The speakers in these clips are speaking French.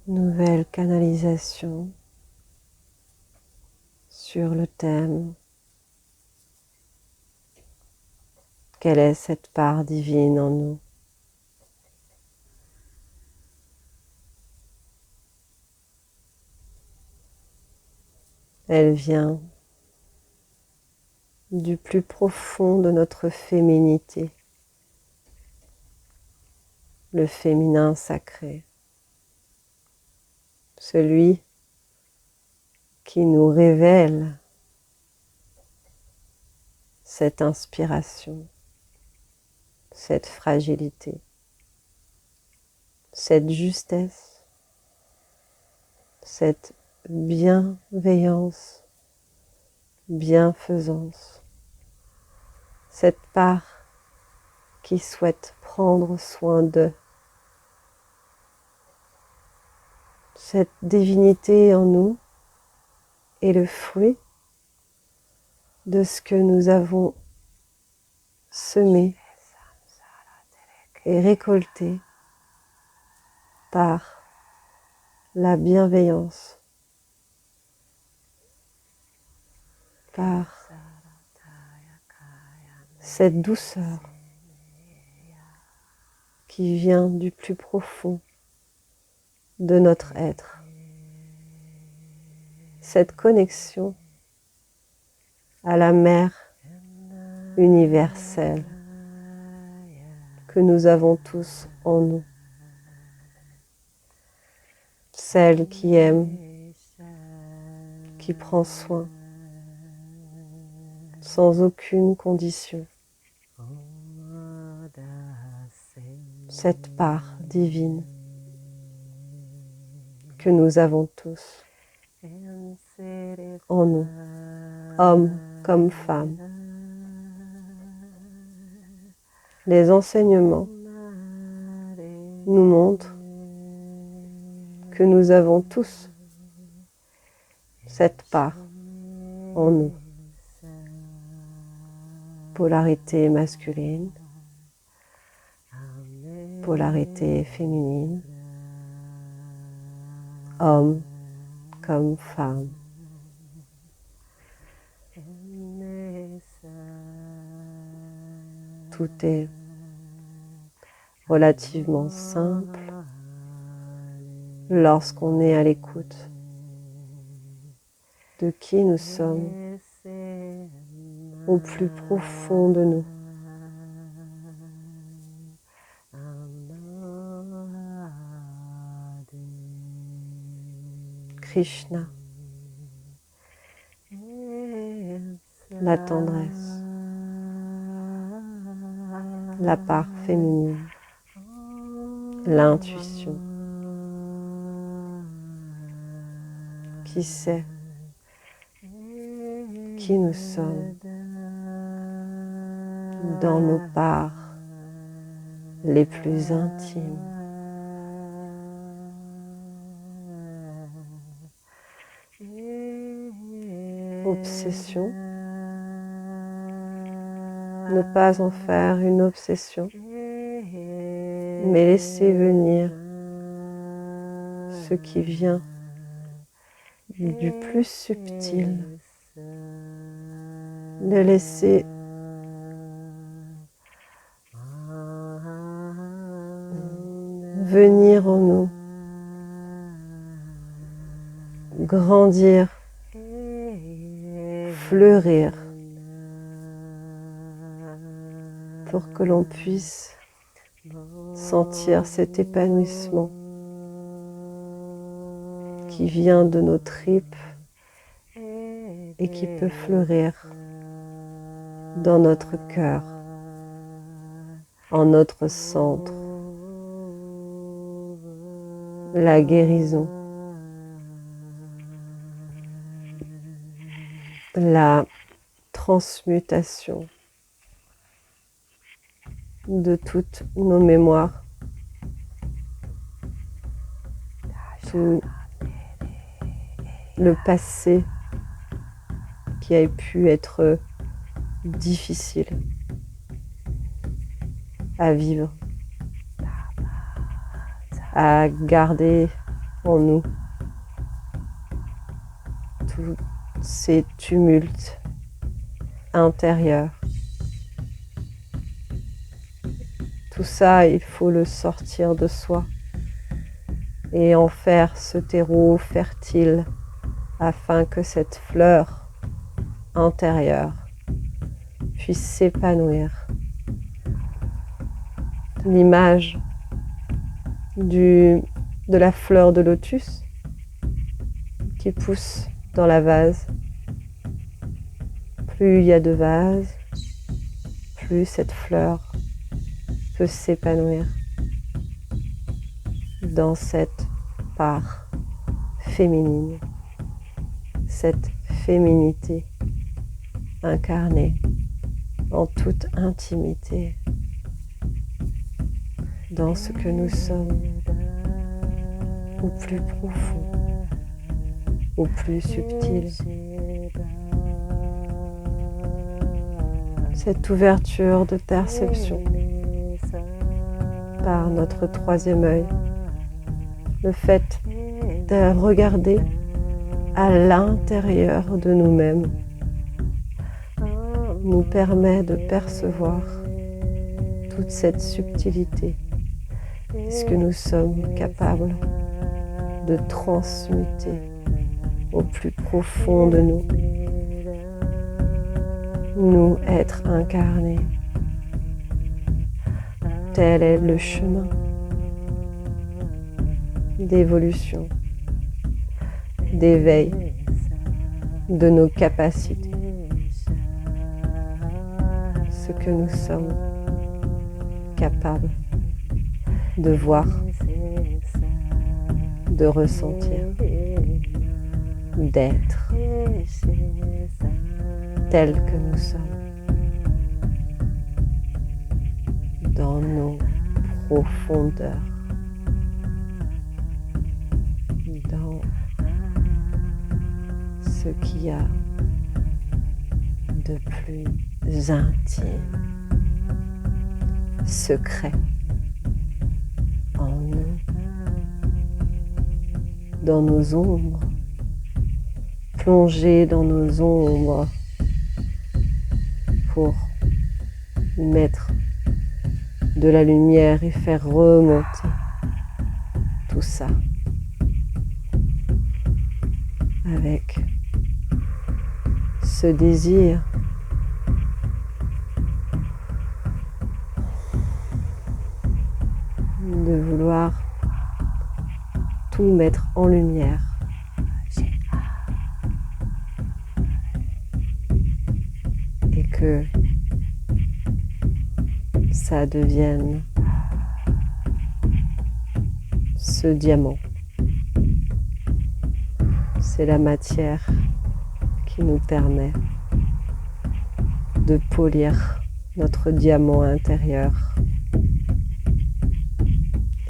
nouvelle canalisation sur le thème. Quelle est cette part divine en nous? Elle vient du plus profond de notre féminité, le féminin sacré, celui qui nous révèle cette inspiration, cette fragilité, cette justesse, cette bienveillance, bienfaisance, cette part qui souhaite prendre soin d'eux. Cette divinité en nous est le fruit de ce que nous avons semé et récolté par la bienveillance, par cette douceur qui vient du plus profond de notre être, cette connexion à la mère universelle que nous avons tous en nous, celle qui aime, qui prend soin, sans aucune condition, cette part divine que nous avons tous en nous, hommes comme femmes. Les enseignements nous montrent que nous avons tous cette part en nous. Polarité masculine, polarité féminine, homme comme femme. Tout est relativement simple lorsqu'on est à l'écoute de qui nous sommes au plus profond de nous. Krishna, la tendresse, la part féminine, l'intuition, qui sait qui nous sommes dans nos parts les plus intimes. Obsession, ne pas en faire une obsession, mais laisser venir ce qui vient du plus subtil, de laisser venir en nous, grandir, fleurir, pour que l'on puisse sentir cet épanouissement qui vient de nos tripes et qui peut fleurir dans notre cœur, en notre centre. La guérison, la transmutation de toutes nos mémoires, tout le passé qui a pu être difficile à vivre, à garder en nous tous ces tumultes intérieurs. Tout ça, il faut le sortir de soi et en faire ce terreau fertile afin que cette fleur intérieure puisse s'épanouir. L'image de la fleur de lotus qui pousse dans la vase. Plus il y a de vases, plus cette fleur peut s'épanouir dans cette part féminine, cette féminité incarnée en toute intimité dans ce que nous sommes au plus profond, au plus subtil. Cette ouverture de perception par notre troisième œil, le fait de regarder à l'intérieur de nous-mêmes nous permet de percevoir toute cette subtilité, ce que nous sommes capables de transmuter au plus profond de nous. Nous être incarnés. Tel est le chemin d'évolution, d'éveil de nos capacités, ce que nous sommes capables de voir, de ressentir, d'être tel que nous sommes dans nos profondeurs, dans ce qu'il y a de plus intime, secret en nous, dans nos ombres, plonger dans nos ombres pour mettre de la lumière et faire remonter tout ça avec ce désir de vouloir tout mettre en lumière. Et que ça devienne ce diamant. C'est la matière qui nous permet de polir notre diamant intérieur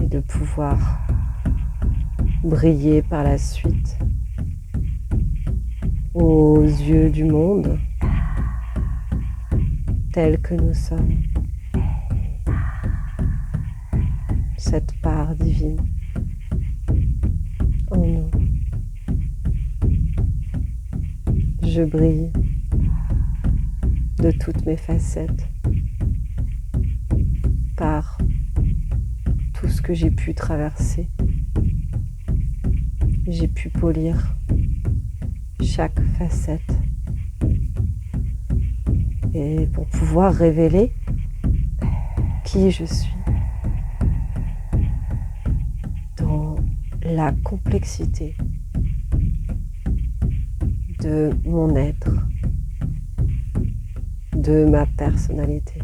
et de pouvoir briller par la suite aux yeux du monde tel que nous sommes. Cette part divine en nous. Je brille de toutes mes facettes par tout ce que j'ai pu traverser. J'ai pu polir chaque facette et pour pouvoir révéler qui je suis dans la complexité de mon être, de ma personnalité,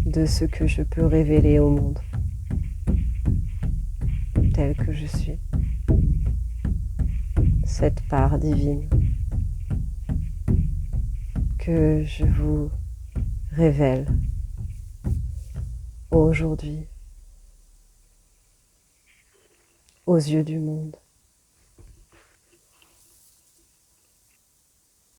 de ce que je peux révéler au monde tel que je suis, cette part divine que je vous révèle aujourd'hui aux yeux du monde.